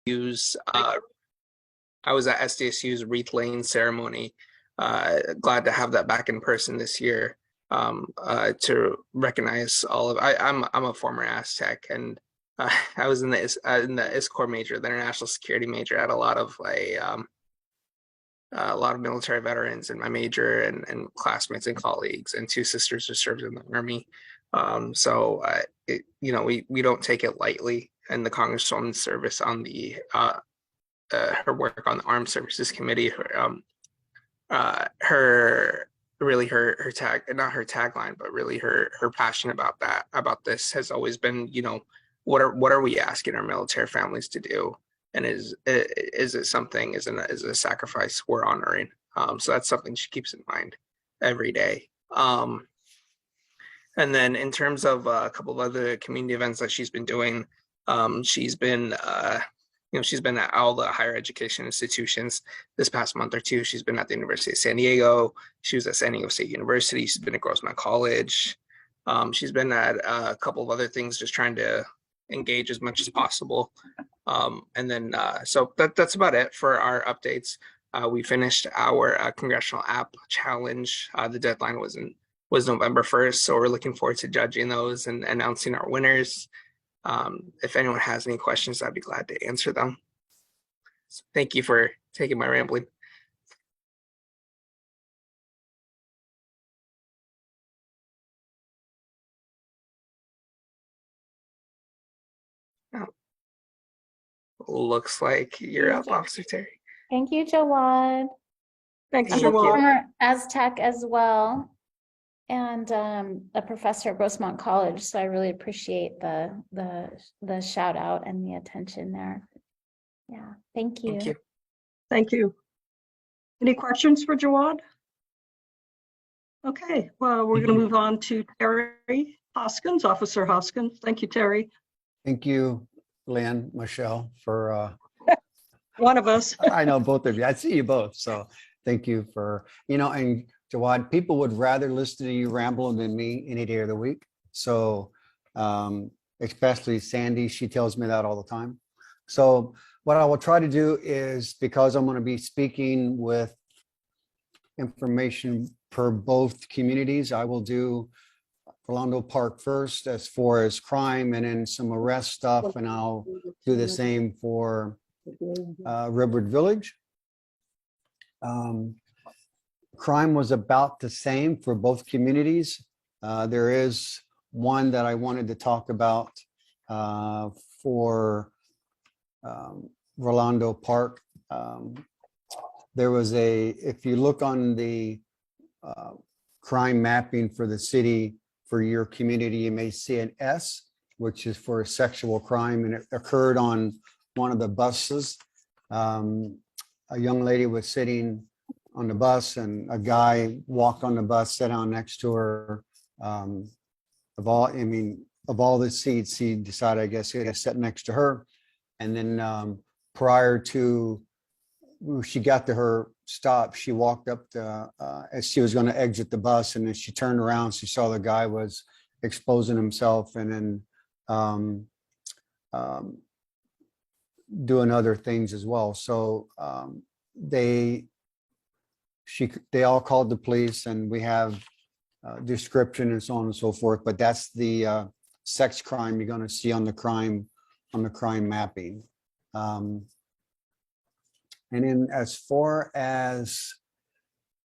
use I was at SDSU's wreath laying ceremony. Glad to have that back in person this year, to recognize all of. I'm a former Aztec, and I was in the ISCOR major, the international security major. I had a lot of military veterans in my major, and classmates and colleagues, and two sisters who served in the Army. We don't take it lightly. And the Congresswoman's service on the her work on the Armed Services Committee, her tagline, but really her passion about this has always been, what are we asking our military families to do, and is it something, is it a sacrifice we're honoring? So that's something she keeps in mind every day. And then in terms of a couple of other community events that she's been doing, she's been she's been at all the higher education institutions this past month or two. She's been at the University of San Diego. She was at San Diego State University. She's been at Grossmont College. She's been at a couple of other things, just trying to engage as much as possible. So that's about it for our updates. We finished our congressional app challenge. The deadline was November 1st, so we're looking forward to judging those and announcing our winners. If anyone has any questions, I'd be glad to answer them. So thank you for taking my rambling. Oh. Looks like you're up, Officer Terry. Thank you, Jawad. Thanks, I'm a Jawad. former Aztec as well, and a professor at Grossmont College, so I really appreciate the shout out and the attention there. Yeah, thank you. Thank you. Thank you. Any questions for Jawad? Okay, well, we're going to move on to Terry Hoskins, Officer Hoskins. Thank you, Terry. Thank you, Lynn, Michelle, for one of us. I know both of you. I see you both. So thank you for, and Jawad, people would rather listen to you ramble than me any day of the week. So especially Sandy, she tells me that all the time. So what I will try to do is, because I'm going to be speaking with information per both communities, I will do Rolando Park first as far as crime, and then some arrest stuff, and I'll do the same for Redwood Village. Crime was about the same for both communities. There is one that I wanted to talk about for Rolando Park. There was if you look on the crime mapping for the city, for your community, you may see an S, which is for a sexual crime, and it occurred on one of the buses. A young lady was sitting on the bus, and a guy walked on the bus, sat down next to her. Of all the seats, he decided, I guess, he had to sit next to her. And then prior to she got to her stop, she walked up to, as she was going to exit the bus, and then she turned around, she saw the guy was exposing himself, and then doing other things as well. So they all called the police, and we have description and so on and so forth, but that's the sex crime you're going to see on the crime mapping. And then as far as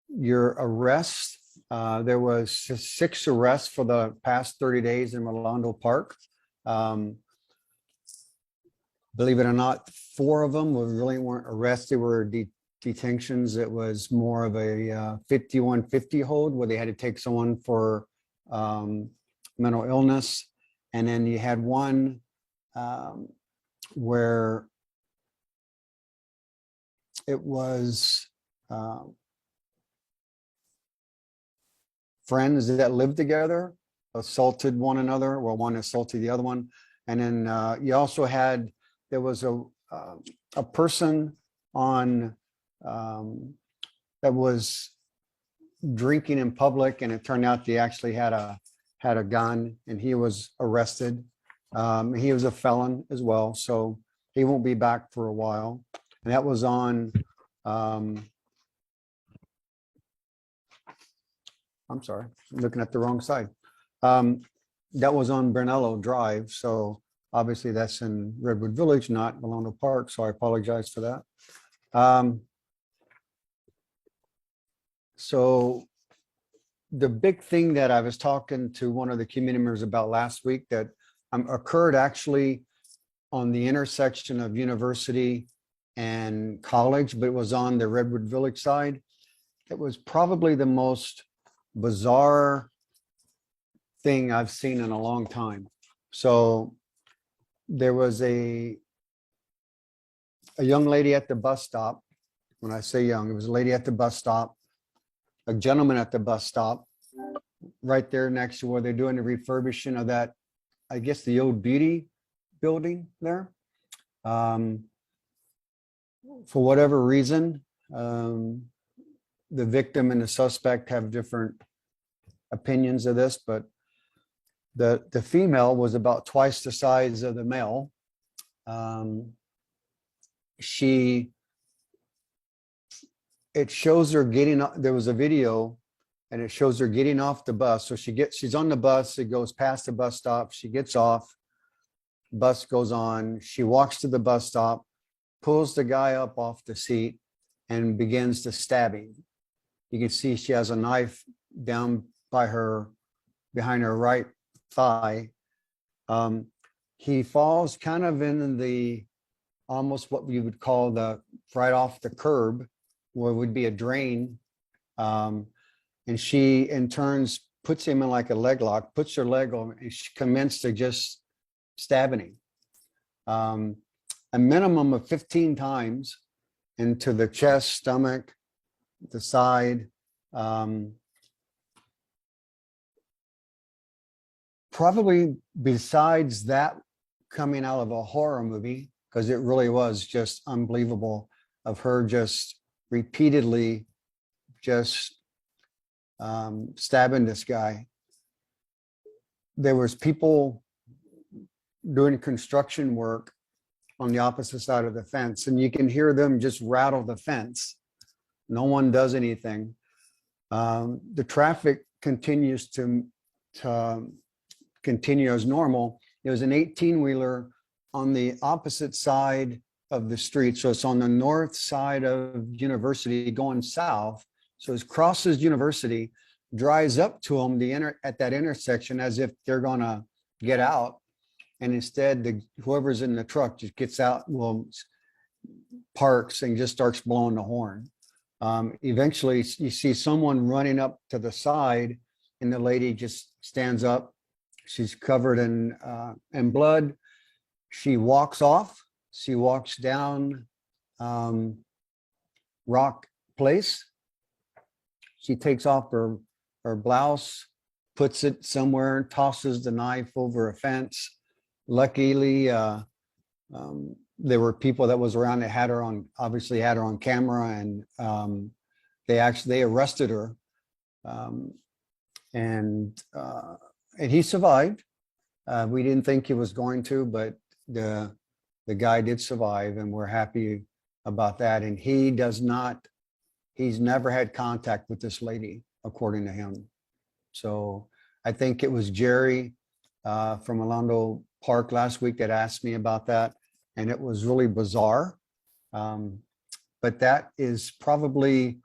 your arrests, there was 6 arrests for the past 30 days in Rolando Park. Believe it or not, 4 of them really weren't arrests. They were detentions. It was more of a 5150 hold, where they had to take someone for mental illness. And then you had one where it was friends that lived together assaulted one another, well, one assaulted the other one. And then you also had, there was a person on that was drinking in public, and it turned out he actually had a gun, and he was arrested. He was a felon as well. So he won't be back for a while. And that was on, I'm sorry, I'm looking at the wrong side. That was on Brunello Drive. So obviously that's in Redwood Village, not Milano Park. So I apologize for that. So the big thing that I was talking to one of the community members about last week that occurred actually on the intersection of University and College, but it was on the Redwood Village side. It was probably the most bizarre thing I've seen in a long time. So there was a young lady at the bus stop. When I say young, it was a lady at the bus stop, a gentleman at the bus stop, right there next to where they're doing the refurbishing of that, I guess the old beauty building there. For whatever reason, the victim and the suspect have different opinions of this, but the female was about twice the size of the male. It shows her getting, there was a video and it shows her getting off the bus. So she's on the bus, it goes past the bus stop, she gets off, bus goes on, she walks to the bus stop, pulls the guy up off the seat and begins the stabbing. You can see she has a knife down by her, behind her right thigh. He falls kind of in the, almost what we would call the, right off the curb, where would be a drain. And she in turns puts him in like a leg lock, puts her leg on, and she commenced to just stabbing him. A minimum of 15 times into the chest, stomach, the side. Probably besides that coming out of a horror movie, because it really was just unbelievable of her just repeatedly just stabbing this guy. There was people doing construction work on the opposite side of the fence, and you can hear them just rattle the fence. No one does anything. The traffic continues to continue as normal. There was an 18-wheeler on the opposite side of the street. So it's on the north side of University going south. So it crosses University, drives up to them at that intersection as if they're gonna get out. And instead, whoever's in the truck just gets out, well, parks and just starts blowing the horn. Eventually, you see someone running up to the side and the lady just stands up. She's covered in blood. She walks off. She walks down Rock Place. She takes off her blouse, puts it somewhere, tosses the knife over a fence. Luckily, there were people that was around that had her on, obviously had her on camera, and they arrested her, and he survived. We didn't think he was going to, but the guy did survive, and we're happy about that. And he's never had contact with this lady, according to him. So I think it was Jerry from Orlando Park last week that asked me about that, and it was really bizarre. But that is probably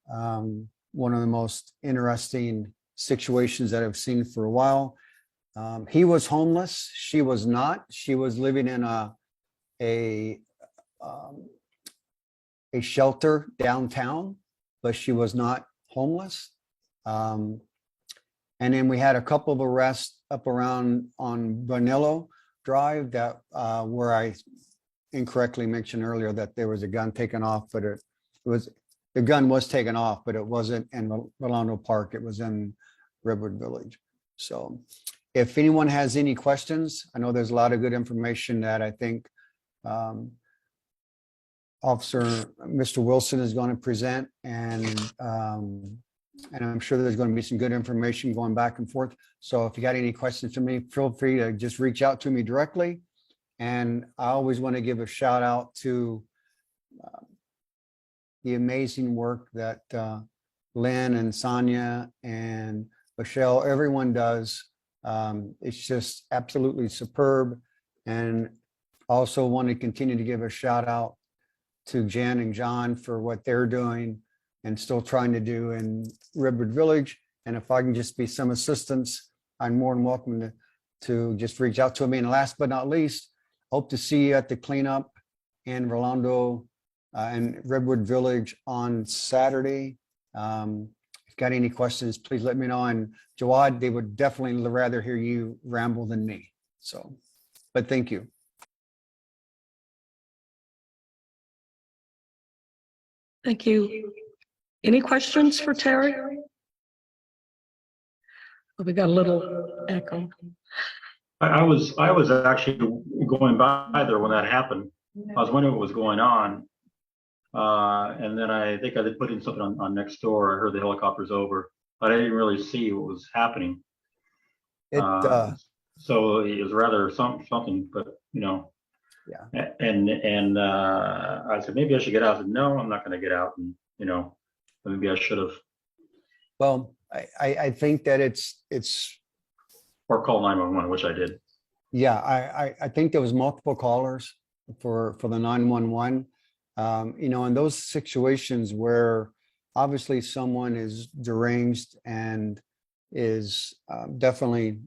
one of the most interesting situations that I've seen for a while. He was homeless. She was not. She was living in a shelter downtown, but she was not homeless. And then we had a couple of arrests up around on Vanillo Drive that where I incorrectly mentioned earlier that there was a gun taken off, but the gun was taken off, but it wasn't in Orlando Park. It was in Redwood Village. So if anyone has any questions, I know there's a lot of good information that I think Officer Mr. Wilson is going to present, and I'm sure there's going to be some good information going back and forth. So if you got any questions for me, feel free to just reach out to me directly, And I always want to give a shout out to the amazing work that Lynn and Sonia and Michelle, everyone does. It's just absolutely superb. And also want to continue to give a shout out to Jan and John for what they're doing and still trying to do in Redwood Village. And if I can just be some assistance, I'm more than welcome to just reach out to me. And last but not least, hope to see you at the cleanup in Rolando and Redwood Village on Saturday. If you've got any questions, please let me know. And Jawad, they would definitely rather hear you ramble than me. So, but thank you. Thank you. Any questions for Terry? Oh, we got a little echo. I was actually going by there when that happened. I was wondering what was going on. And then I think I did put in something on next door. I heard the helicopters over, but I didn't really see what was happening. So it was rather something, but you know. Yeah. And I said, maybe I should get out. I said, no, I'm not going to get out. And you know, maybe I should have. Well, I think that it's Or call 911, which I did. yeah, I think there was multiple callers for the 911. You know, in those situations where obviously someone is deranged and is definitely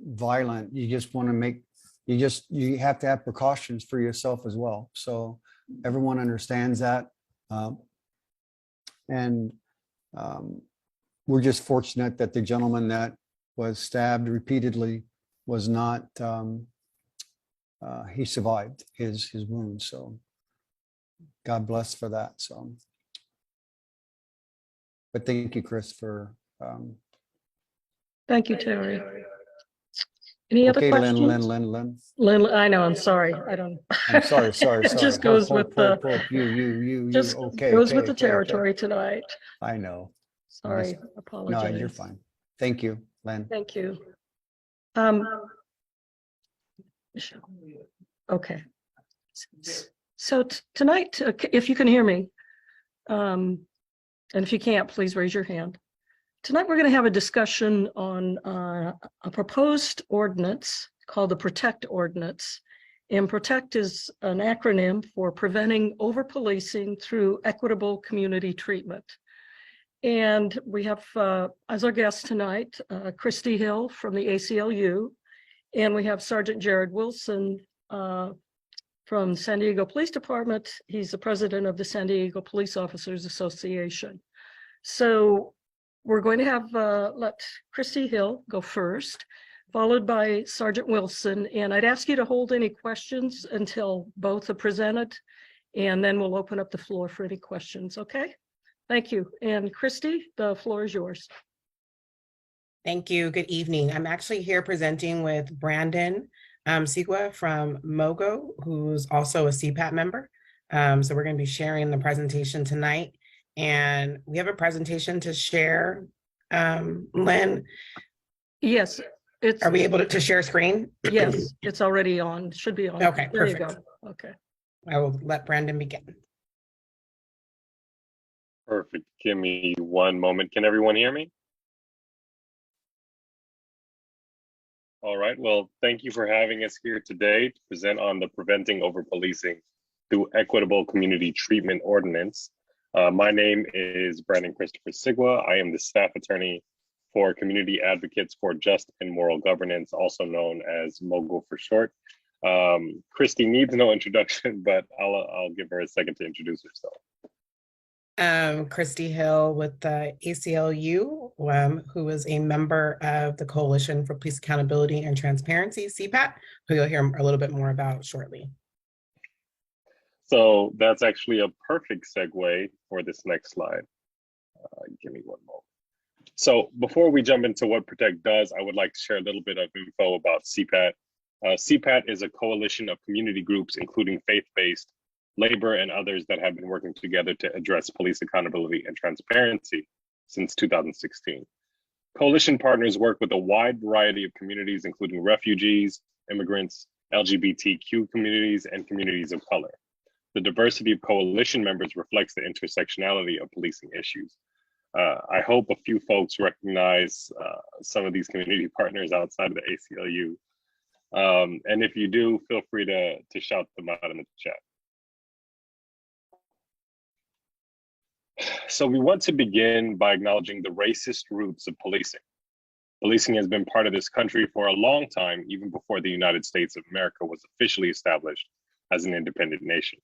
violent, you just want to make, you have to have precautions for yourself as well. So everyone understands that. And we're just fortunate that the gentleman that was stabbed repeatedly was not, he survived his wounds. So God bless for that. So, but thank you, Chris, for. Thank you, Terry. Any other Okay, questions? Lynn. Lynn, I know, I'm sorry. I don't. I'm sorry. It just goes with the, You. just Okay. goes with okay, the okay. territory tonight. I know. Sorry, No, apologize. you're fine. Thank you, Lynn. Thank you. Okay. So tonight, if you can hear me, and if you can't, please raise your hand. Tonight, we're going to have a discussion on a proposed ordinance called the PROTECT Ordinance. And PROTECT is an acronym for Preventing Over-Policing Through Equitable Community Treatment. And we have, as our guest tonight, Christy Hill from the ACLU, and we have Sergeant Jared Wilson from San Diego Police Department. He's the president of the San Diego Police Officers Association. So we're going to have, let Christy Hill go first, followed by Sergeant Wilson. And I'd ask you to hold any questions until both are presented, and then we'll open up the floor for any questions, okay? Thank you. And Christy, the floor is yours. Thank you. Good evening. I'm actually here presenting with Brandon Sigua from MOGO, who's also a CPAT member. So we're going to be sharing the presentation tonight. And we have a presentation to share. Lynn? Yes. Are we able to share screen? Yes, it's already on. Should be on. Okay, there perfect. You go. Okay. I will let Brandon begin. Perfect. Give me one moment. Can everyone hear me? All right. Well, thank you for having us here today to present on the Preventing Over-Policing Through Equitable Community Treatment Ordinance. My name is Brandon Christopher Sigua. I am the staff attorney for Community Advocates for Just and Moral Governance, also known as MOGO for short. Christy needs no introduction, but I'll give her a second to introduce herself. Christy Hill with the ACLU, who is a member of the Coalition for Police Accountability and Transparency, CPAT, who you'll hear a little bit more about shortly. So that's actually a perfect segue for this next slide. Give me one moment. So before we jump into what PROTECT does, I would like to share a little bit of info about CPAT. CPAT is a coalition of community groups, including faith-based, labor, and others that have been working together to address police accountability and transparency since 2016. Coalition partners work with a wide variety of communities, including refugees, immigrants, LGBTQ communities, and communities of color. The diversity of coalition members reflects the intersectionality of policing issues. I hope a few folks recognize some of these community partners outside of the ACLU. And if you do, feel free to shout them out in the chat. So we want to begin by acknowledging the racist roots of policing. Policing has been part of this country for a long time, even before the United States of America was officially established as an independent nation.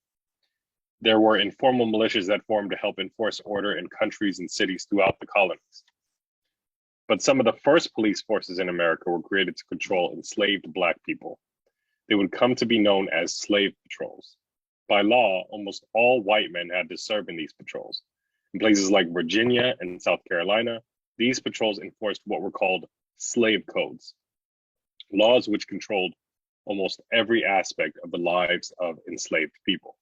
There were informal militias that formed to help enforce order in countries and cities throughout the colonies. But some of the first police forces in America were created to control enslaved Black people. They would come to be known as slave patrols. By law, almost all white men had to serve in these patrols. In places like Virginia and South Carolina, these patrols enforced what were called slave codes, laws which controlled almost every aspect of the lives of enslaved people.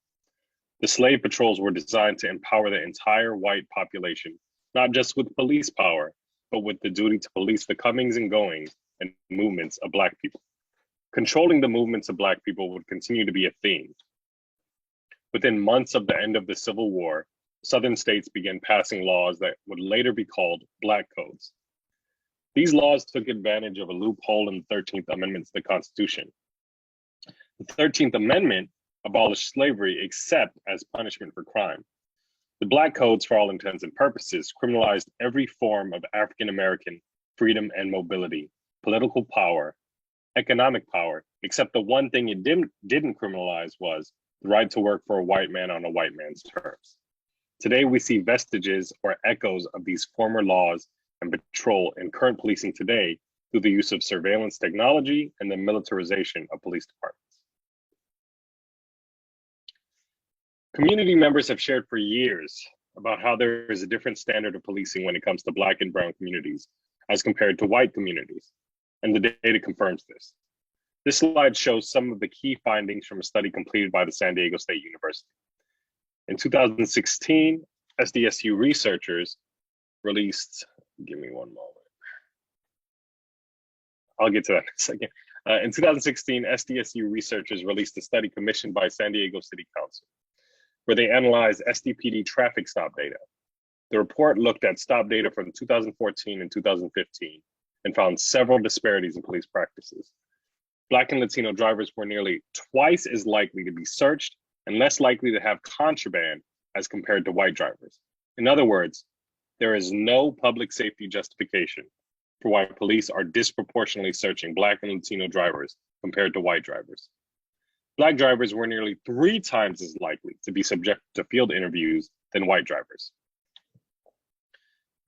The slave patrols were designed to empower the entire white population, not just with police power, but with the duty to police the comings and goings and movements of Black people. Controlling the movements of Black people would continue to be a theme. Within months of the end of the Civil War, Southern states began passing laws that would later be called Black Codes. These laws took advantage of a loophole in the 13th Amendment to the Constitution. The 13th Amendment abolished slavery except as punishment for crime. The Black Codes, for all intents and purposes, criminalized every form of African American freedom and mobility, political power, economic power, except the one thing it didn't criminalize was the right to work for a white man on a white man's terms. Today, we see vestiges or echoes of these former laws and patrol in current policing today through the use of surveillance technology and the militarization of police departments. Community members have shared for years about how there is a different standard of policing when it comes to Black and brown communities as compared to white communities, and the data confirms this. This slide shows some of the key findings from a study completed by the San Diego State University. In 2016, SDSU researchers released, give me one moment. I'll get to that in a second. In 2016, SDSU researchers released a study commissioned by San Diego City Council, where they analyzed SDPD traffic stop data. The report looked at stop data from 2014 and 2015 and found several disparities in police practices. Black and Latino drivers were nearly twice as likely to be searched and less likely to have contraband as compared to white drivers. In other words, there is no public safety justification for why police are disproportionately searching Black and Latino drivers compared to white drivers. Black drivers were nearly 3 times as likely to be subject to field interviews than white drivers.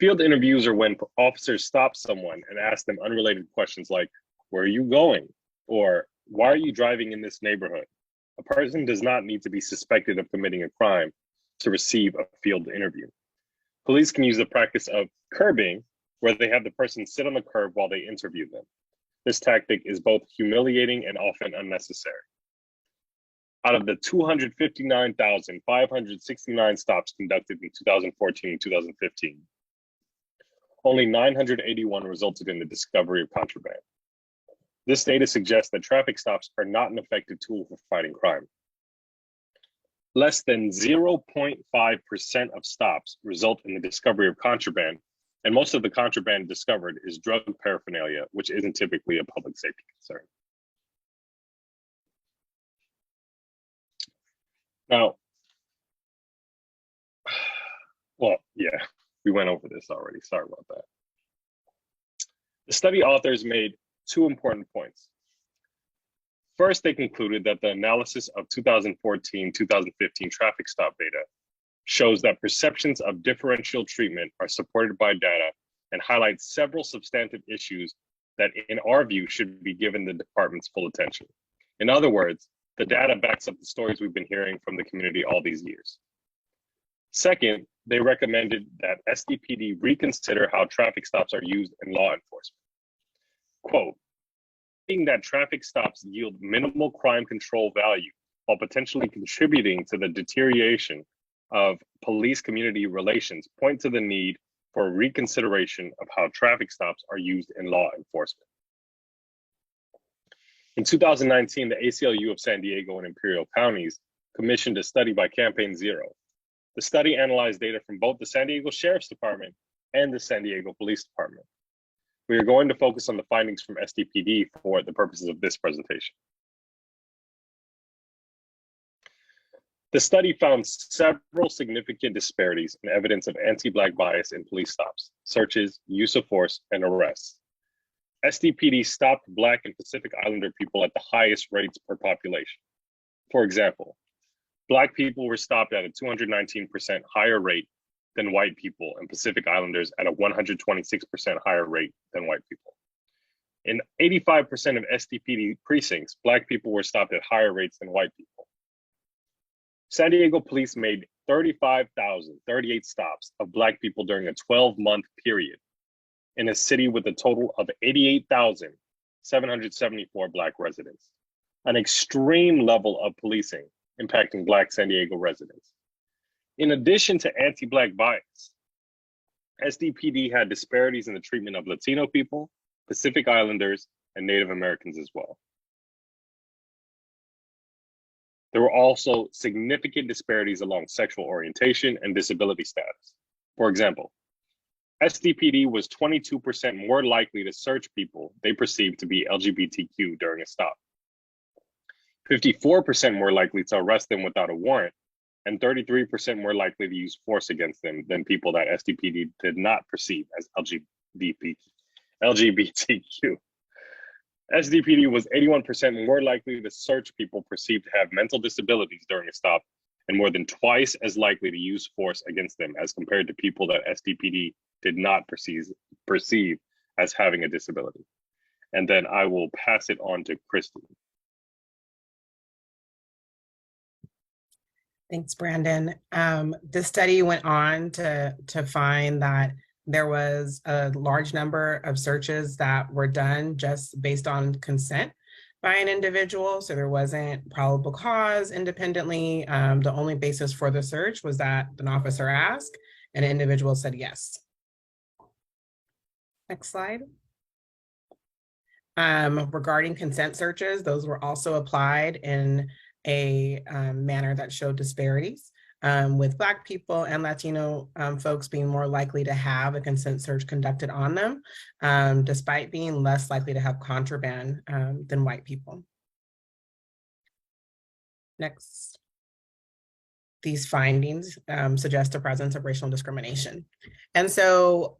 Field interviews are when officers stop someone and ask them unrelated questions like, "Where are you going?" or "Why are you driving in this neighborhood?" A person does not need to be suspected of committing a crime to receive a field interview. Police can use the practice of curbing, where they have the person sit on the curb while they interview them. This tactic is both humiliating and often unnecessary. Out of the 259,569 stops conducted in 2014 and 2015, only 981 resulted in the discovery of contraband. This data suggests that traffic stops are not an effective tool for fighting crime. Less than 0.5% of stops result in the discovery of contraband, and most of the contraband discovered is drug paraphernalia, which isn't typically a public safety concern. Now, well, yeah, we went over this already. Sorry about that. The study authors made 2 important points. First, they concluded that the analysis of 2014-2015 traffic stop data shows that perceptions of differential treatment are supported by data and highlight several substantive issues that, in our view, should be given the department's full attention. In other words, the data backs up the stories we've been hearing from the community all these years. Second, they recommended that SDPD reconsider how traffic stops are used in law enforcement. Quote, "Seeing that traffic stops yield minimal crime control value while potentially contributing to the deterioration of police-community relations point to the need for reconsideration of how traffic stops are used in law enforcement." In 2019, the ACLU of San Diego and Imperial Counties commissioned a study by Campaign Zero. The study analyzed data from both the San Diego Sheriff's Department and the San Diego Police Department. We are going to focus on the findings from SDPD for the purposes of this presentation. The study found several significant disparities in evidence of anti-Black bias in police stops, searches, use of force, and arrests. SDPD stopped Black and Pacific Islander people at the highest rates per population. For example, Black people were stopped at a 219% higher rate than white people, and Pacific Islanders at a 126% higher rate than white people. In 85% of SDPD precincts, Black people were stopped at higher rates than white people. San Diego police made 35,038 stops of Black people during a 12-month period in a city with a total of 88,774 Black residents, an extreme level of policing impacting Black San Diego residents. In addition to anti-Black bias, SDPD had disparities in the treatment of Latino people, Pacific Islanders, and Native Americans as well. There were also significant disparities along sexual orientation and disability status. For example, SDPD was 22% more likely to search people they perceived to be LGBTQ during a stop, 54% more likely to arrest them without a warrant, and 33% more likely to use force against them than people that SDPD did not perceive as LGBTQ. SDPD was 81% more likely to search people perceived to have mental disabilities during a stop, and more than twice as likely to use force against them as compared to people that SDPD did not perceive as having a disability. And then I will pass it on to Kristen. Thanks, Brandon. This study went on to find that there was a large number of searches that were done just based on consent by an individual. So there wasn't probable cause independently. The only basis for the search was that an officer asked and an individual said yes. Next slide. Regarding consent searches, those were also applied in a manner that showed disparities, with Black people and Latino folks being more likely to have a consent search conducted on them, despite being less likely to have contraband than white people. Next. These findings suggest a presence of racial discrimination. And so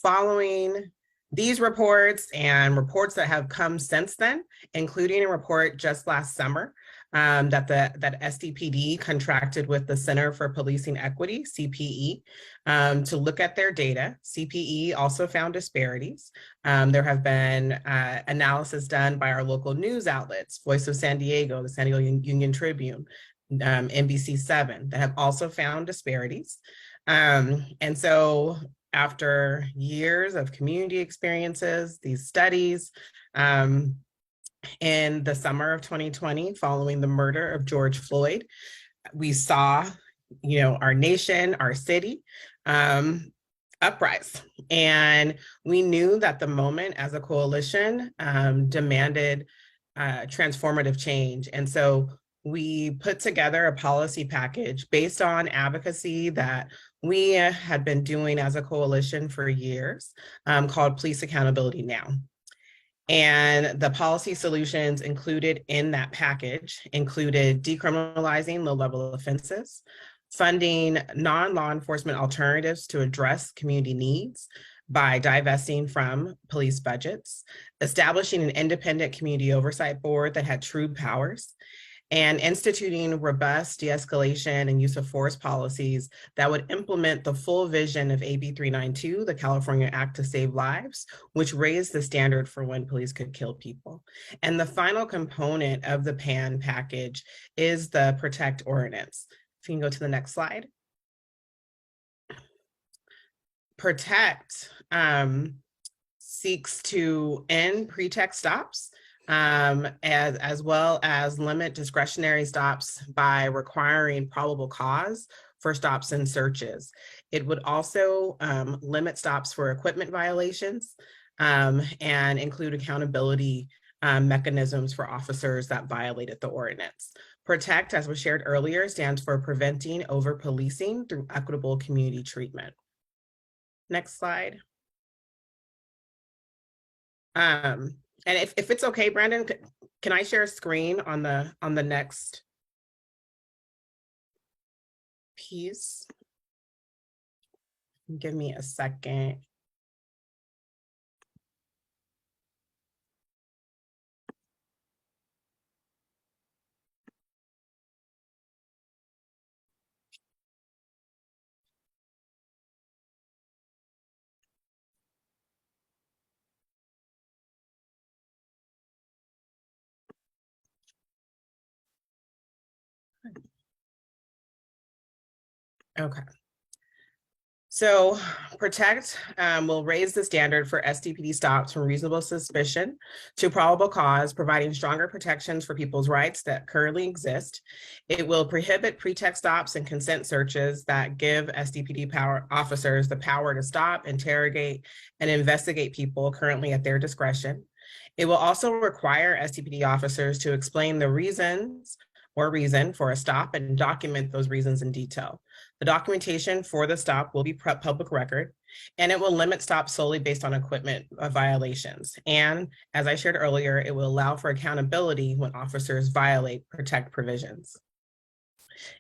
following these reports and reports that have come since then, including a report just last summer that SDPD contracted with the Center for Policing Equity, CPE, to look at their data. CPE also found disparities. There have been analysis done by our local news outlets, Voice of San Diego, the San Diego Union Tribune, NBC7, that have also found disparities. And so after years of community experiences, these studies, in the summer of 2020, following the murder of George Floyd, we saw, our nation, our city, uprise. And we knew that the moment as a coalition demanded transformative change. And so we put together a policy package based on advocacy that we had been doing as a coalition for years, called Police Accountability Now. And the policy solutions included in that package included decriminalizing low-level offenses, funding non-law enforcement alternatives to address community needs by divesting from police budgets, establishing an independent community oversight board that had true powers, and instituting robust de-escalation and use of force policies that would implement the full vision of AB 392, the California Act to Save Lives, which raised the standard for when police could kill people. And the final component of the PAN package is the PROTECT ordinance. If you can go to the next slide. PROTECT seeks to end pretext stops, as well as limit discretionary stops by requiring probable cause for stops and searches. It would also limit stops for equipment violations and include accountability mechanisms for officers that violated the ordinance. PROTECT, as was shared earlier, stands for Preventing Over-Policing Through Equitable Community Treatment. Next slide. And if it's okay, Brandon, can I share a screen on the next piece? Give me a second. Okay. So PROTECT will raise the standard for STPD stops from reasonable suspicion to probable cause, providing stronger protections for people's rights that currently exist. It will prohibit pretext stops and consent searches that give STPD officers the power to stop, interrogate, and investigate people currently at their discretion. It will also require STPD officers to explain the reason for a stop and document those reasons in detail. The documentation for the stop will be public record, and it will limit stops solely based on equipment violations. And as I shared earlier, it will allow for accountability when officers violate PROTECT provisions.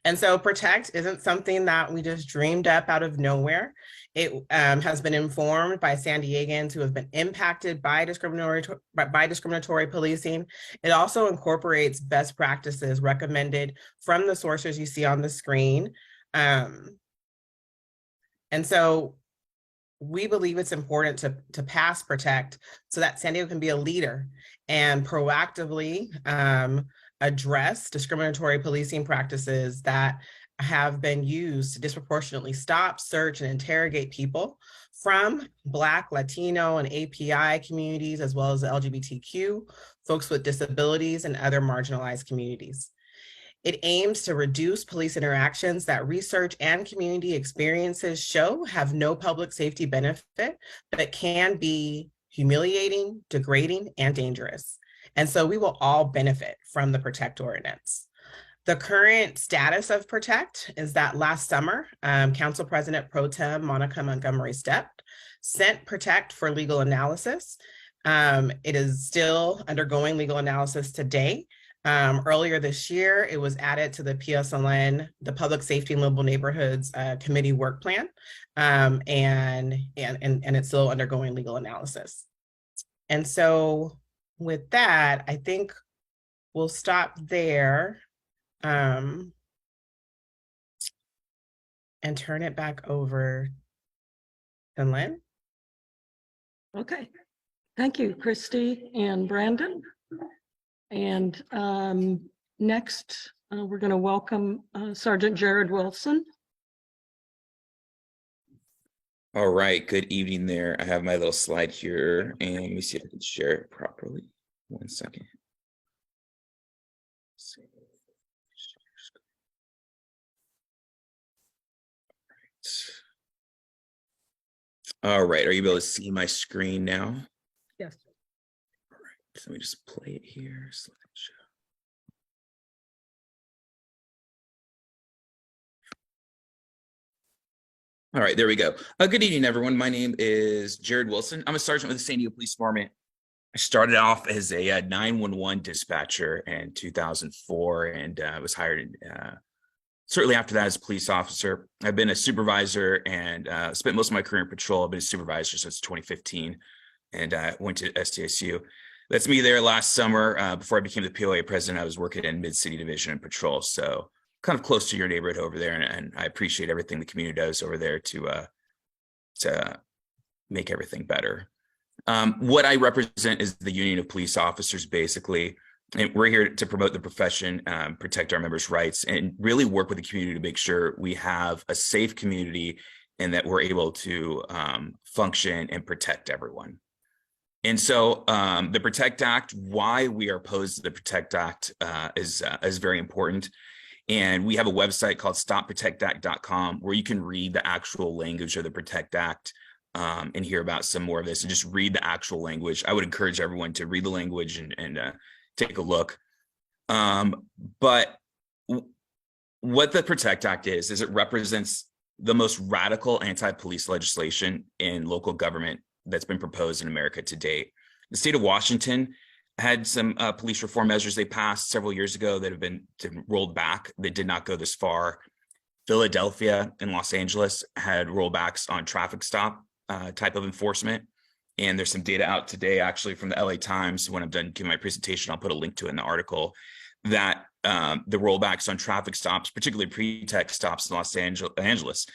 And so PROTECT isn't something that we just dreamed up out of nowhere. It has been informed by San Diegans who have been impacted by discriminatory policing. It also incorporates best practices recommended from the sources you see on the screen. And so we believe it's important to pass PROTECT so that San Diego can be a leader and proactively address discriminatory policing practices that have been used to disproportionately stop, search, and interrogate people from Black, Latino, and API communities, as well as the LGBTQ, folks with disabilities, and other marginalized communities. It aims to reduce police interactions that research and community experiences show have no public safety benefit, but can be humiliating, degrading, and dangerous. And so we will all benefit from the PROTECT ordinance. The current status of PROTECT is that last summer, Council President Pro Tem Monica Montgomery Stepp sent PROTECT for legal analysis. It is still undergoing legal analysis today. Earlier this year, it was added to the PSLN, the Public Safety and Livable Neighborhoods Committee work plan, and it's still undergoing legal analysis. And so with that, I think we'll stop there and turn it back over to Lynn. Okay, thank you, Christy and Brandon. And next, we're going to welcome Sergeant Jared Wilson. All right, good evening there. I have my little slide here, and let me see if I can share it properly. 1 second. All right, are you able to see my screen now? Yes. All right, so let me just play it here. Slideshow. All right, there we go. Good evening, everyone. My name is Jared Wilson. I'm a sergeant with the San Diego Police Department. I started off as a 911 dispatcher in 2004 and was hired certainly after that as a police officer. I've been a supervisor and spent most of my career in patrol. I've been a supervisor since 2015 and went to STSU. That's me there last summer. Before I became the POA president, I was working in Mid-City Division and Patrol. So kind of close to your neighborhood over there. And I appreciate everything the community does over there to make everything better. What I represent is the Union of Police Officers, basically. And we're here to promote the profession, protect our members' rights, and really work with the community to make sure we have a safe community and that we're able to function and protect everyone. And so the PROTECT Act, why we are opposed to the PROTECT Act is very important. And we have a website called stopprotectact.com where you can read the actual language of the PROTECT Act. and hear about some more of this and just read the actual language. I would encourage everyone to read the language and take a look. But what the PROTECT Act is it represents the most radical anti-police legislation in local government that's been proposed in America to date. The state of Washington had some police reform measures they passed several years ago that have been rolled back. They did not go this far. Philadelphia and Los Angeles had rollbacks on traffic stop type of enforcement. And there's some data out today, actually, from the LA Times. When I'm done giving my presentation, I'll put a link to it in the article, that the rollbacks on traffic stops, particularly pretext stops in Los Angeles,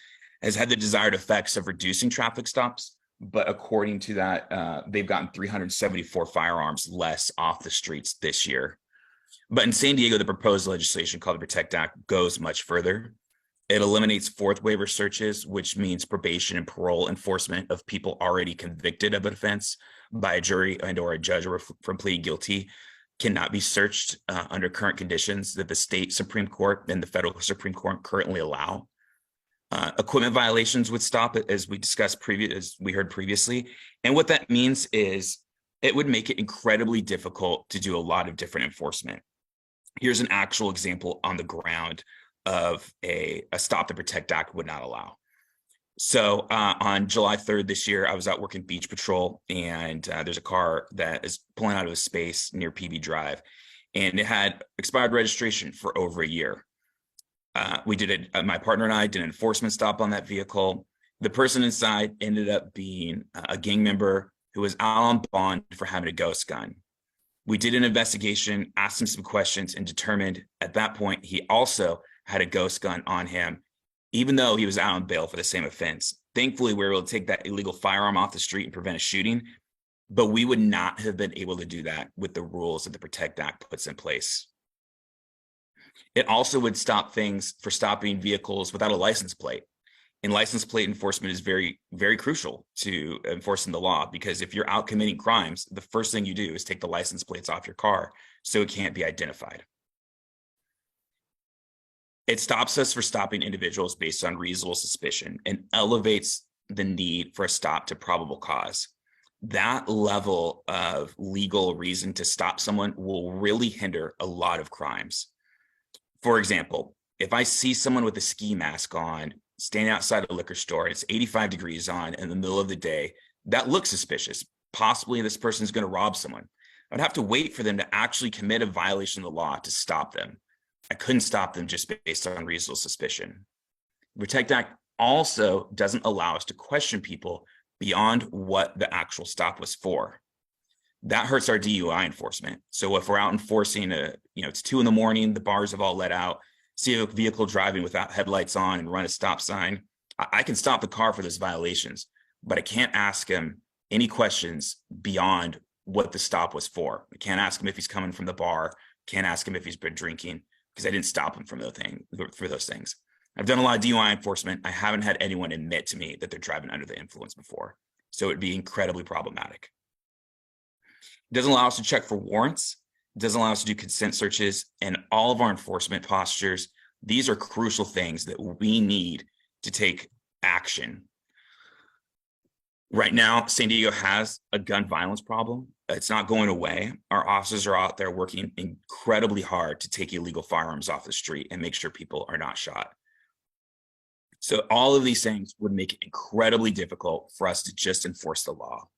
has had the desired effects of reducing traffic stops. But according to that, they've gotten 374 firearms less off the streets this year. But in San Diego, the proposed legislation called the PROTECT Act goes much further. It eliminates fourth waiver searches, which means probation and parole enforcement of people already convicted of an offense by a jury and or a judge from pleading guilty cannot be searched under current conditions that the state Supreme Court and the federal Supreme Court currently allow. Equipment violations would stop, as we discussed as we heard previously. And what that means is it would make it incredibly difficult to do a lot of different enforcement. Here's an actual example on the ground of a stop the PROTECT Act would not allow. So on July 3rd this year, I was out working beach patrol, and there's a car that is pulling out of a space near PB Drive, and it had expired registration for over a year. We did it, my partner and I did an enforcement stop on that vehicle. The person inside ended up being a gang member who was out on bond for having a ghost gun. We did an investigation, asked him some questions, and determined at that point he also had a ghost gun on him, even though he was out on bail for the same offense. Thankfully, we were able to take that illegal firearm off the street and prevent a shooting, but we would not have been able to do that with the rules that the PROTECT Act puts in place. It also would stop things for stopping vehicles without a license plate. And license plate enforcement is very, very crucial to enforcing the law, because if you're out committing crimes, the first thing you do is take the license plates off your car so it can't be identified. It stops us for stopping individuals based on reasonable suspicion and elevates the need for a stop to probable cause. That level of legal reason to stop someone will really hinder a lot of crimes. For example, if I see someone with a ski mask on, standing outside a liquor store, and it's 85 degrees on in the middle of the day, that looks suspicious. Possibly this person is going to rob someone. I'd have to wait for them to actually commit a violation of the law to stop them. I couldn't stop them just based on reasonable suspicion. The PROTECT Act also doesn't allow us to question people beyond what the actual stop was for. That hurts our DUI enforcement. So if we're out enforcing it's 2 a.m, the bars have all let out, see a vehicle driving without headlights on and run a stop sign, I can stop the car for those violations, but I can't ask him any questions beyond what the stop was for. I can't ask him if he's coming from the bar, can't ask him if he's been drinking, because I didn't stop him for those things. I've done a lot of DUI enforcement. I haven't had anyone admit to me that they're driving under the influence before. So it'd be incredibly problematic. It doesn't allow us to check for warrants. It doesn't allow us to do consent searches, and all of our enforcement postures. These are crucial things that we need to take action. Right now, San Diego has a gun violence problem. It's not going away. Our officers are out there working incredibly hard to take illegal firearms off the street and make sure people are not shot. So all of these things would make it incredibly difficult for us to just enforce the law.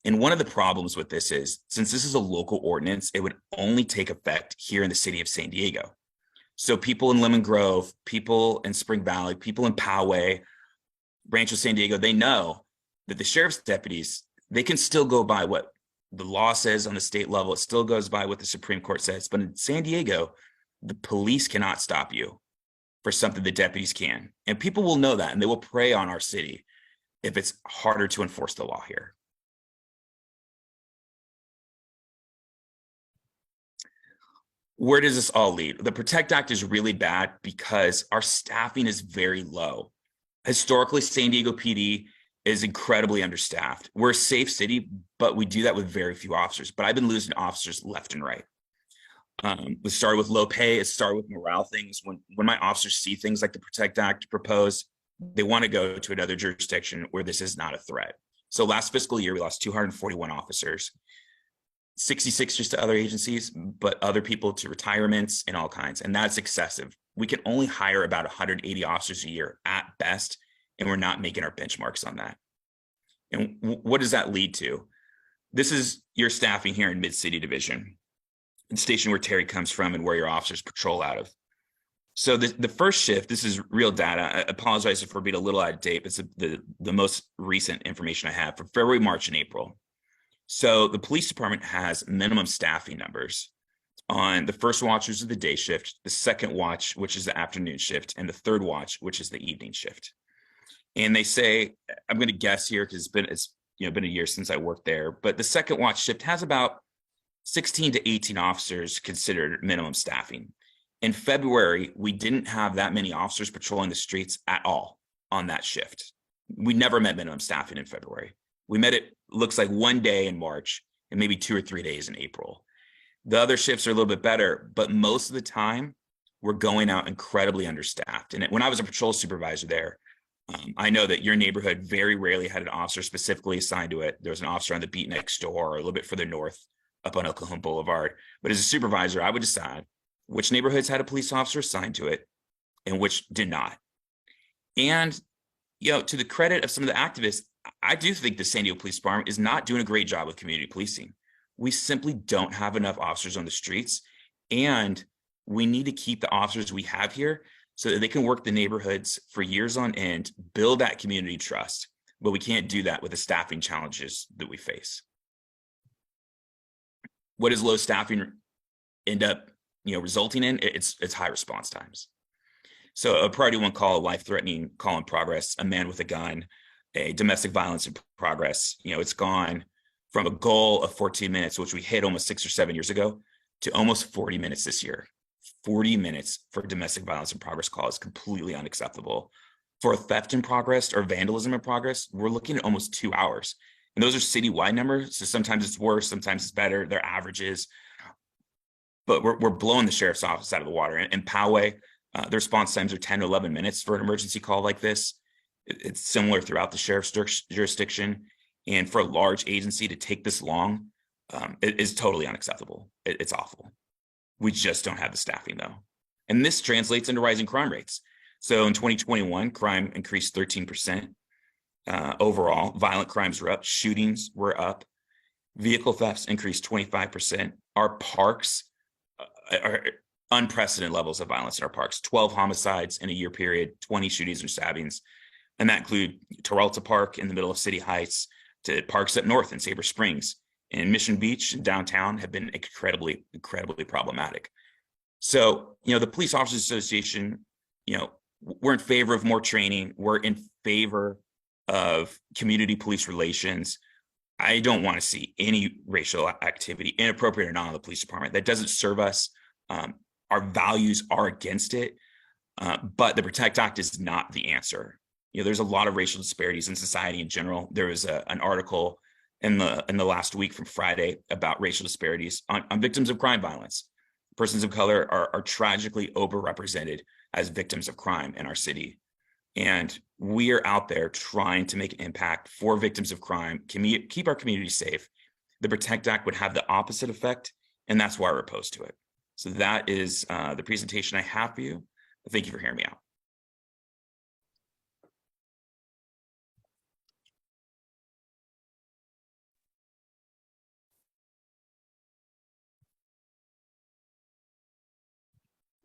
And one of the problems with this is, since this is a local ordinance, it would only take effect here in the city of San Diego. So people in Lemon Grove, people in Spring Valley, people in Poway, Rancho San Diego, they know that the sheriff's deputies, they can still go by what the law says on the state level. It still goes by what the Supreme Court says. But in San Diego, the police cannot stop you for something the deputies can. And people will know that, and they will prey on our city if it's harder to enforce the law here. Where does this all lead? The PROTECT Act is really bad because our staffing is very low. Historically, San Diego PD is incredibly understaffed. We're a safe city, but we do that with very few officers. But I've been losing officers left and right. It started with low pay. It started with morale things. When my officers see things like the PROTECT Act proposed, They want to go to another jurisdiction where this is not a threat. So last fiscal year, we lost 241 officers, 66 just to other agencies, but other people to retirements and all kinds. And that's excessive. We can only hire about 180 officers a year at best, and we're not making our benchmarks on that. And what does that lead to? This is your staffing here in Mid-City Division, the station where Terry comes from and where your officers patrol out of. So the first shift, this is real data. I apologize if we're being a little out of date. It's the most recent information I have for February, March, and April. So the police department has minimum staffing numbers on the first watch, which is the day shift, the second watch, which is the afternoon shift, and the third watch, which is the evening shift. And they say, I'm going to guess here because it's been a year since I worked there, but the second watch shift has about 16 to 18 officers considered minimum staffing. In February, we didn't have that many officers patrolling the streets at all on that shift. We never met minimum staffing in February. We met it, looks like, one day in March and maybe 2 or 3 days in April. The other shifts are a little bit better, but most of the time we're going out incredibly understaffed. And when I was a patrol supervisor there, I know that your neighborhood very rarely had an officer specifically assigned to it. There was an officer on the beat next door or a little bit further north up on El Cajon Boulevard. But as a supervisor, I would decide which neighborhoods had a police officer assigned to it and which did not. And, to the credit of some of the activists, I do think the San Diego Police Department is not doing a great job with community policing. We simply don't have enough officers on the streets, and we need to keep the officers we have here so that they can work the neighborhoods for years on end, build that community trust. But we can't do that with the staffing challenges that we face. What does low staffing end up resulting in? It's high response times. So a priority 1 call, a life-threatening call in progress, a man with a gun, a domestic violence in progress, it's gone from a goal of 14 minutes, which we hit almost 6 or 7 years ago, to almost 40 minutes this year. 40 minutes for domestic violence in progress call is completely unacceptable. For a theft in progress or vandalism in progress, we're looking at almost 2 hours. And those are citywide numbers. So sometimes it's worse, sometimes it's better. They're averages. But we're blowing the sheriff's office out of the water. In Poway, the response times are 10 to 11 minutes for an emergency call like this. It's similar throughout the sheriff's jurisdiction. And for a large agency to take this long it is totally unacceptable. It's awful. We just don't have the staffing though. And this translates into rising crime rates. So in 2021, crime increased 13%. Overall, violent crimes were up, shootings were up, vehicle thefts increased 25%. Our parks are unprecedented levels of violence in our parks, 12 homicides in a year period, 20 shootings or stabbings. And that include Terralta Park in the middle of City Heights to parks up north in Sabre Springs and Mission Beach and downtown have been incredibly problematic. So, the Police Officers Association, we're in favor of more training. We're in favor of community police relations. I don't want to see any racial activity, inappropriate or not, in the police department. That doesn't serve us. Our values are against it, but the PROTECT Act is not the answer. There's a lot of racial disparities in society in general. There was an article in the last week from Friday about racial disparities on victims of crime violence. Persons of color are tragically overrepresented as victims of crime in our city. And we are out there trying to make an impact for victims of crime, keep our community safe. The PROTECT Act would have the opposite effect, and that's why we're opposed to it. So that is the presentation I have for you. Thank you for hearing me out.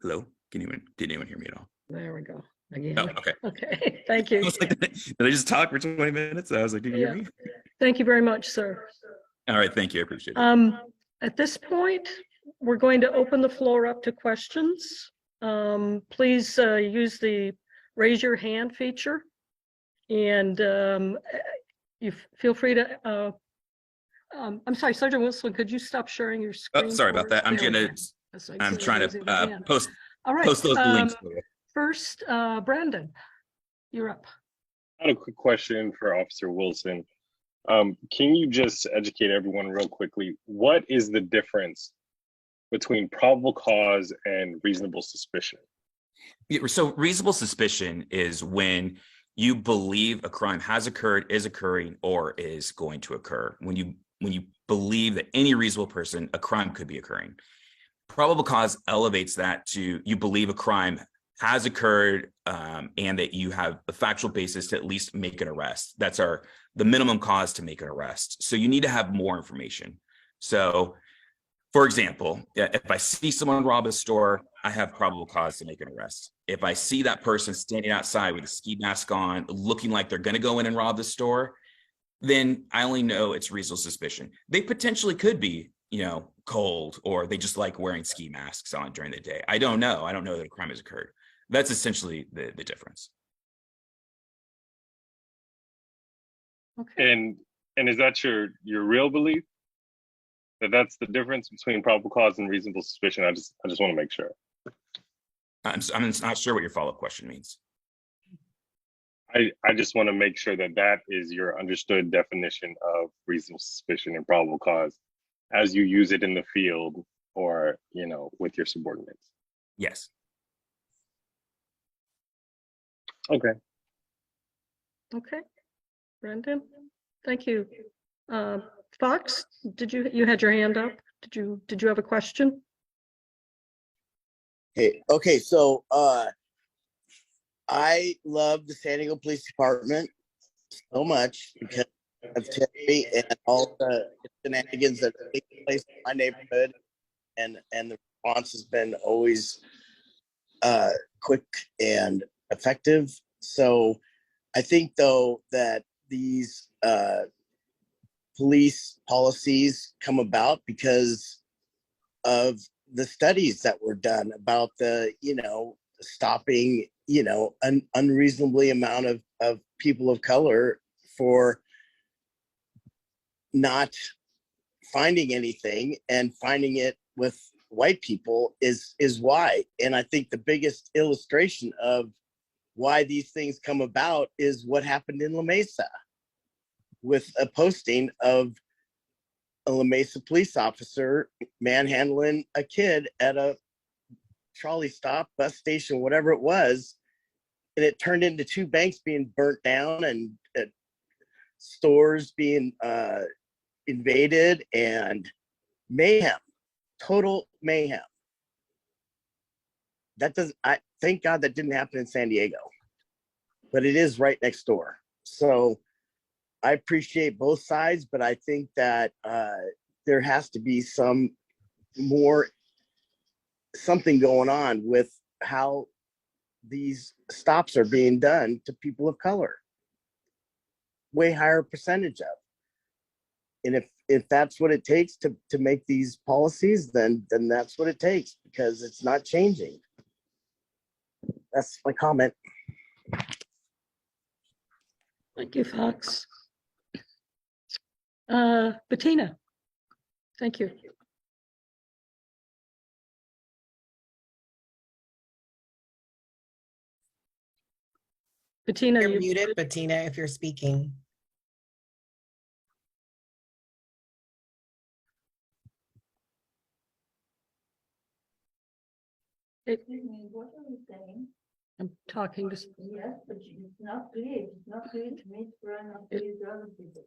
Hello? Did anyone hear me at all? There we go. Again. Oh, okay. Okay, thank you. Did I just talk for 20 minutes? I was like, did you hear me? Thank you very much, sir. All right, thank you. I appreciate it. At this point, we're going to open the floor up to questions. Please use the raise your hand feature. And you feel free to, I'm sorry, Sergeant Wilson, could you stop sharing your screen? Oh, sorry about that. I'm trying to post those links. First, Brandon, you're up. I had a quick question for Officer Wilson. Can you just educate everyone real quickly? What is the difference between probable cause and reasonable suspicion? So reasonable suspicion is when You believe a crime has occurred, is occurring, or is going to occur. When you believe that any reasonable person, a crime could be occurring. Probable cause elevates that to you believe a crime has occurred, and that you have a factual basis to at least make an arrest. That's the minimum cause to make an arrest. So you need to have more information. So, for example, if I see someone rob a store, I have probable cause to make an arrest. If I see that person standing outside with a ski mask on, looking like they're going to go in and rob the store, then I only know it's reasonable suspicion. They potentially could be, cold, or they just like wearing ski masks on during the day. I don't know. I don't know that a crime has occurred. That's essentially the difference. Okay. And is that your real belief? That's the difference between probable cause and reasonable suspicion? I just want to make sure. I'm not sure what your follow-up question means. I just want to make sure that is your understood definition of reasonable suspicion and probable cause as you use it in the field or, with your subordinates. Yes. Okay. Okay. Brandon, thank you. Fox, you had your hand up? Did you have a question? Okay, so I love the San Diego Police Department so much because of Terry and all the shenanigans that take place in my neighborhood, and the response has been always quick and effective. So I think, though, that these police policies come about because of the studies that were done about the, stopping, an unreasonably amount of people of color for not finding anything, and finding it with white people is why. And I think the biggest illustration of why these things come about is what happened in La Mesa with a posting of a La Mesa police officer manhandling a kid at a trolley stop, bus station, whatever it was. And it turned into 2 banks being burnt down and stores being invaded, and mayhem, total mayhem. I thank God that didn't happen in San Diego, but it is right next door. So I appreciate both sides, but I think that there has to be something going on with how these stops are being done to people of color. Way higher percentage of. And if that's what it takes to make these policies, then that's what it takes, because it's not changing. That's my comment. Thank you, Fox. Bettina, thank you. Bettina, You're muted, Bettina, if you're speaking. What are you saying? I'm talking to. Yes, but it's not clear. It's not clear to me. It's not clear to other people.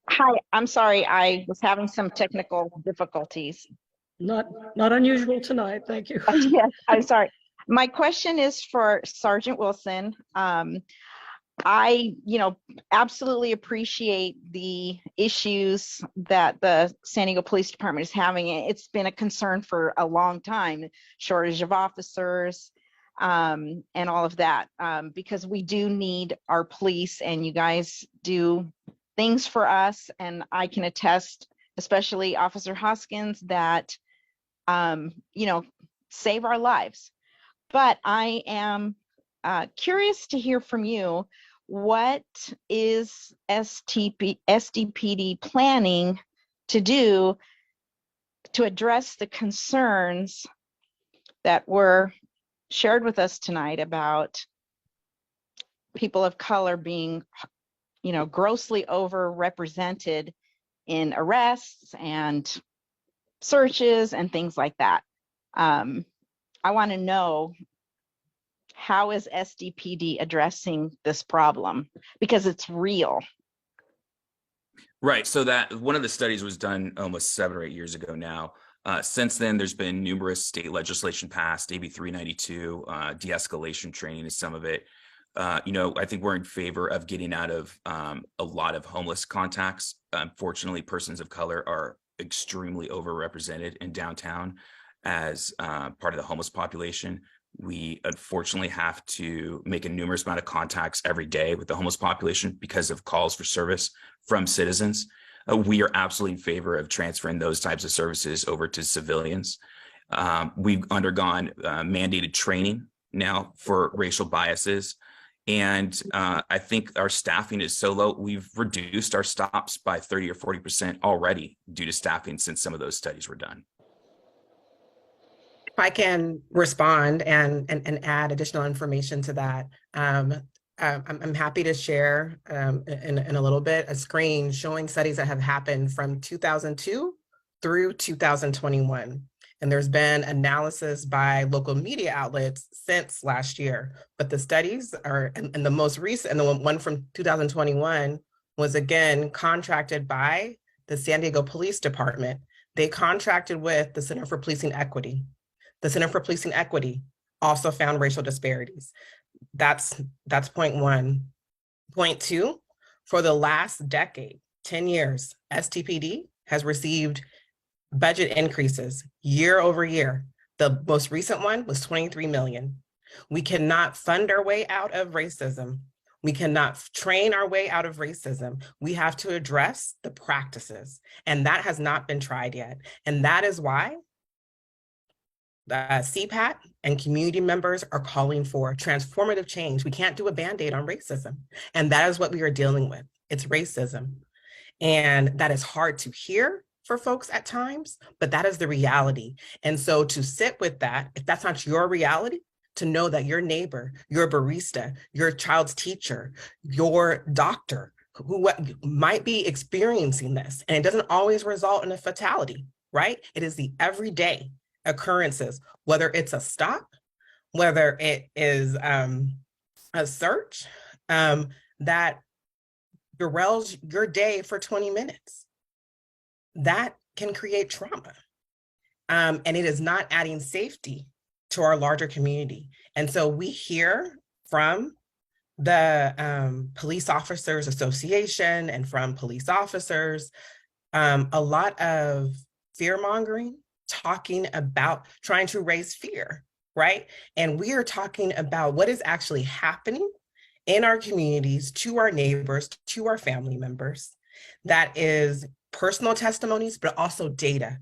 Hi, I'm sorry. I was having some technical difficulties. Not unusual tonight. Thank you. Yes, I'm sorry. My question is for Sergeant Wilson. I, absolutely appreciate the issues that the San Diego Police Department is having. It's been a concern for a long time, shortage of officers, and all of that, because we do need our police, and you guys do things for us. And I can attest, especially Officer Hoskins, that, save our lives. But I am curious to hear from you. What is SDPD planning to do to address the concerns that were shared with us tonight about people of color being, grossly overrepresented in arrests and searches and things like that? I want to know how is SDPD addressing this problem? Because it's real. Right. So that one of the studies was done almost 7 or 8 years ago now. Since then, there's been numerous state legislation passed, AB 392, de-escalation training is some of it. I think we're in favor of getting out of a lot of homeless contacts. Unfortunately, persons of color are extremely overrepresented in downtown as part of the homeless population. We unfortunately have to make a numerous amount of contacts every day with the homeless population because of calls for service from citizens. We are absolutely in favor of transferring those types of services over to civilians. We've undergone mandated training now for racial biases. And I think our staffing is so low, we've reduced our stops by 30 or 40% already due to staffing since some of those studies were done. If I can respond and add additional information to that, I'm happy to share in a little bit a screen showing studies that have happened from 2002 through 2021. And there's been analysis by local media outlets since last year, but the studies are, and the most recent, and the one from 2021 was again contracted by the San Diego Police Department. They contracted with the Center for Policing Equity. The Center for Policing Equity also found racial disparities. That's point one. Point two, for the last decade, 10 years, STPD has received budget increases year over year. The most recent one was 23 million. We cannot fund our way out of racism. We cannot train our way out of racism. We have to address the practices, and that has not been tried yet. And that is why CPAT and community members are calling for transformative change. We can't do a Band-Aid on racism. And that is what we are dealing with. It's racism. And that is hard to hear for folks at times, but that is the reality. And so to sit with that, if that's not your reality, to know that your neighbor, your barista, your child's teacher, your doctor, who might be experiencing this, and it doesn't always result in a fatality, right? It is the everyday occurrences, whether it's a stop, whether it is a search that derails your day for 20 minutes. That can create trauma. And it is not adding safety to our larger community. And so we hear from the Police Officers Association and from police officers a lot of fear mongering, talking about trying to raise fear, right? And we are talking about what is actually happening in our communities, to our neighbors, to our family members. That is personal testimonies, but also data,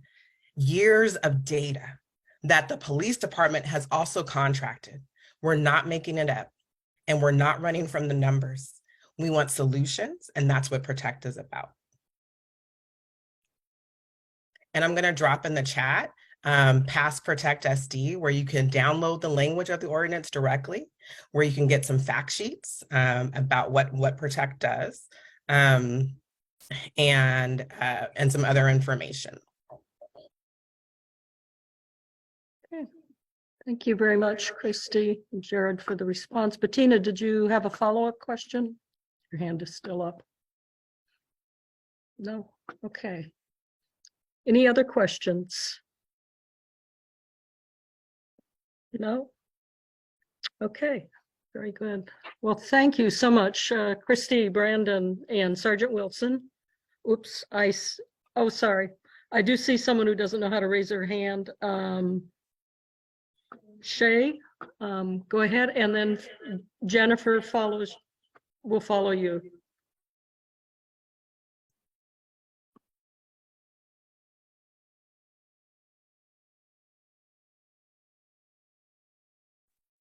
years of data that the police department has also contracted. We're not making it up, and we're not running from the numbers. We want solutions, and that's what Protect is about. And I'm gonna drop in the chat Pass Protect SD, where you can download the language of the ordinance directly, where you can get some fact sheets about what Protect does, and some other information. Okay. Thank you very much, Christy and Jared, for the response. Bettina, did you have a follow-up question? Your hand is still up. No? Okay. Any other questions? No? Okay, very good. Well, thank you so much, Christy, Brandon, and Sergeant Wilson. Oops, oh, sorry. I do see someone who doesn't know how to raise their hand. Shay, go ahead, and then Jennifer will follow you.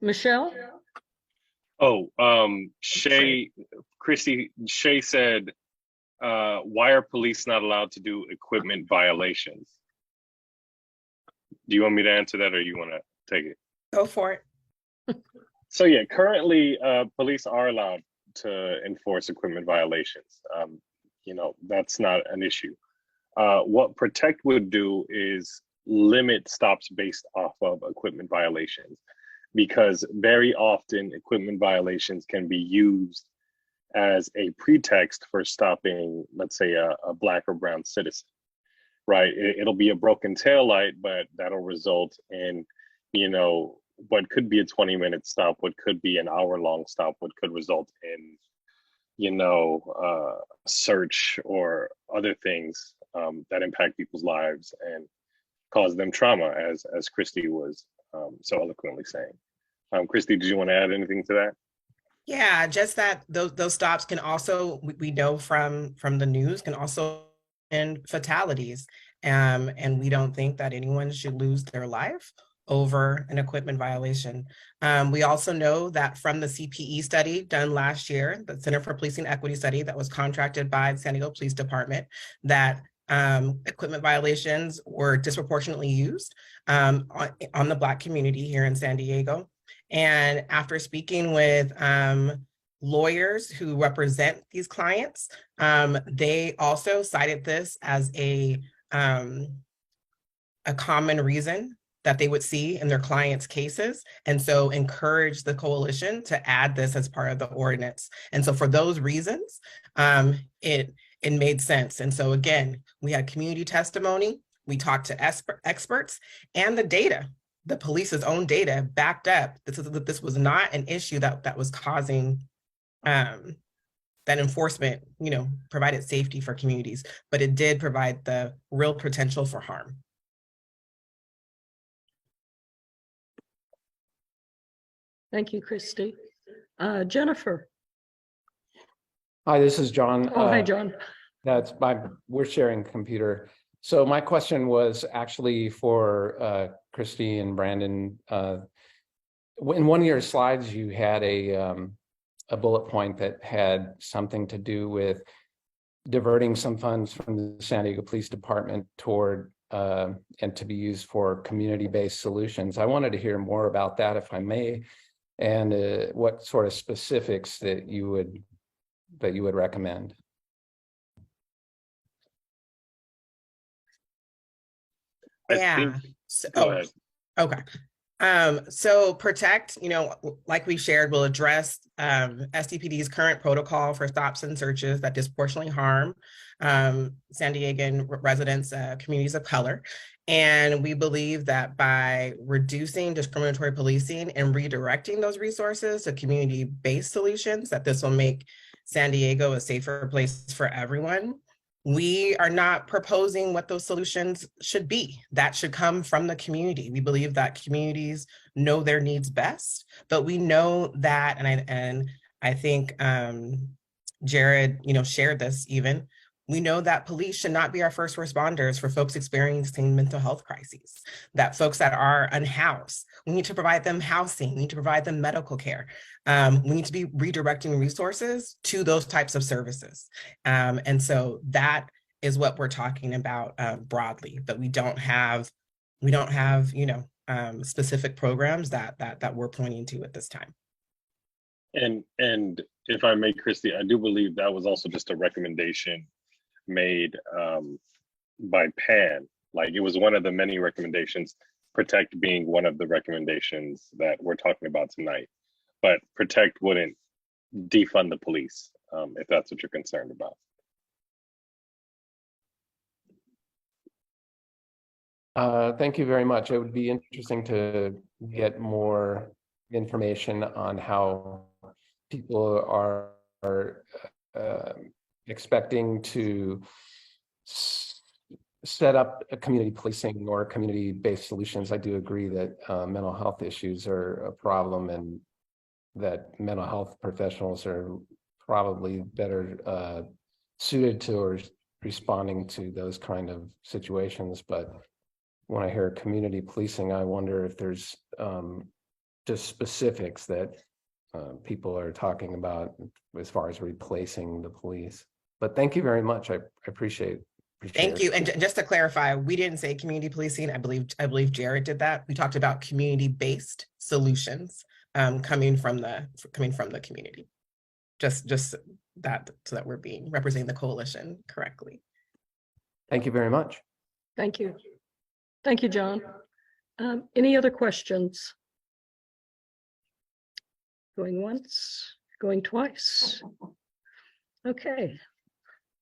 Michelle? Oh, Shay said, why are police not allowed to do equipment violations? Do you want me to answer that, or you want to take it? Go for it. So yeah, currently police are allowed to enforce equipment violations. That's not an issue. What Protect would do is limit stops based off of equipment violations. because very often equipment violations can be used as a pretext for stopping, let's say, a Black or brown citizen, right? It'll be a broken taillight, but that'll result in, you know, what could be a 20-minute stop, what could be an hour-long stop, what could result in, you know, search or other things that impact people's lives and cause them trauma, as Christy was so eloquently saying. Christy, did you want to add anything to that? Yeah, just that those stops can also, we know from the news, can also end fatalities. And we don't think that anyone should lose their life over an equipment violation. We also know that from the CPE study done last year, the Center for Policing Equity study that was contracted by the San Diego Police Department, that equipment violations were disproportionately used on the Black community here in San Diego. And after speaking with lawyers who represent these clients, they also cited this as a common reason that they would see in their clients' cases, and so encourage the coalition to add this as part of the ordinance. And so for those reasons, it made sense. And so again, we had community testimony, we talked to experts, and the data, the police's own data backed up this was not an issue that was causing that enforcement, you know, provided safety for communities, but it did provide the real potential for harm. Thank you, Christy. Jennifer. Hi, this is John. Oh, hi, John. We're sharing computer. So my question was actually for Christy and Brandon. In one of your slides, you had a bullet point that had something to do with diverting some funds from the San Diego Police Department toward and to be used for community-based solutions. I wanted to hear more about that, if I may, and what sort of specifics that you would recommend. Yeah. Okay. So Protect, you know, like we shared, will address SDPD's current protocol for stops and searches that disproportionately harm San Diegan residents, communities of color. And we believe that by reducing discriminatory policing and redirecting those resources to community-based solutions, that this will make San Diego a safer place for everyone. We are not proposing what those solutions should be. That should come from the community. We believe that communities know their needs best, but we know that, and I think Jared, you know, shared this even, we know that police should not be our first responders for folks experiencing mental health crises, that folks that are unhoused, we need to provide them housing, we need to provide them medical care. We need to be redirecting resources to those types of services. And so that is what we're talking about broadly, but we don't have, you know, specific programs that we're pointing to at this time. And if I may, Christy, I do believe that was also just a recommendation made by PAN. Like, it was one of the many recommendations, Protect being one of the recommendations that we're talking about tonight. But Protect wouldn't defund the police, if that's what you're concerned about. Thank you very much. It would be interesting to get more information on how people are expecting to set up a community policing or community-based solutions. I do agree that mental health issues are a problem, and that mental health professionals are probably better suited to or responding to those kind of situations. But when I hear community policing, I wonder if there's just specifics that people are talking about as far as replacing the police. But thank you very much. I appreciate Thank you. And just to clarify, we didn't say community policing. I believe Jared did that. We talked about community-based solutions coming from the community. Just that, so that we're representing the coalition correctly. Thank you very much. Thank you. Thank you, John. Any other questions? Going once, going twice. Okay.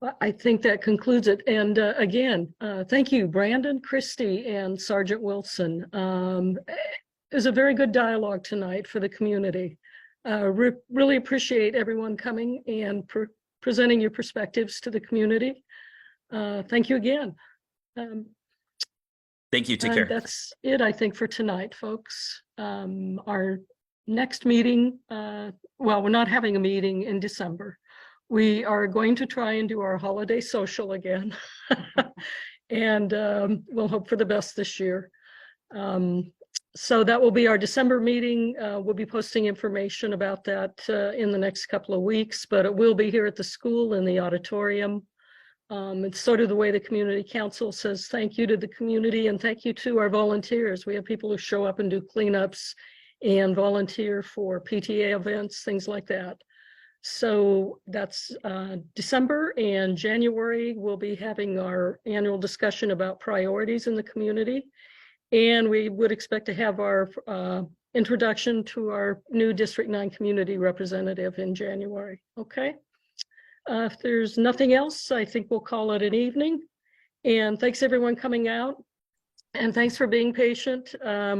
Well, I think that concludes it. And again, thank you, Brandon, Christy, and Sergeant Wilson. It was a very good dialogue tonight for the community. Really appreciate everyone coming and presenting your perspectives to the community. Thank you again. Thank you. Take And care. that's it, I think, for tonight, folks. Our next meeting, well, we're not having a meeting in December. We are going to try and do our holiday social again. And we'll hope for the best this year. So that will be our December meeting. We'll be posting information about that in the next couple of weeks, but it will be here at the school in the auditorium. It's sort of the way the community council says thank you to the community and thank you to our volunteers. We have people who show up and do cleanups and volunteer for PTA events, things like that. So that's December, and January we'll be having our annual discussion about priorities in the community. And we would expect to have our introduction to our new District 9 community representative in January. Okay. If there's nothing else, I think we'll call it an evening. And thanks everyone coming out. And thanks for being patient.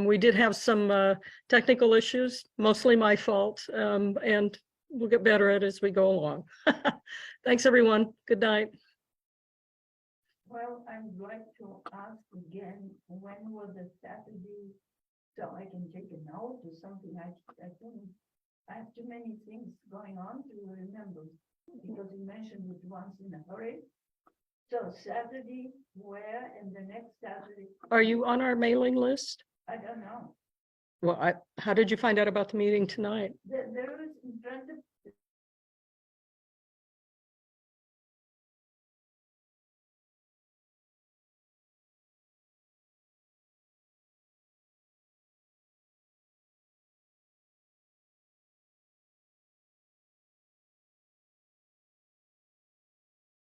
We did have some technical issues, mostly my fault. And we'll get better at it as we go along. Thanks everyone. Good night. Well, I'd like to ask again, when was the Saturday, so I can take a note or something. I think I have too many things going on to remember, because you mentioned it once in a hurry. So Saturday, where, and the next Saturday? Are you on our mailing list? I don't know. Well, how did you find out about the meeting tonight? There is in front of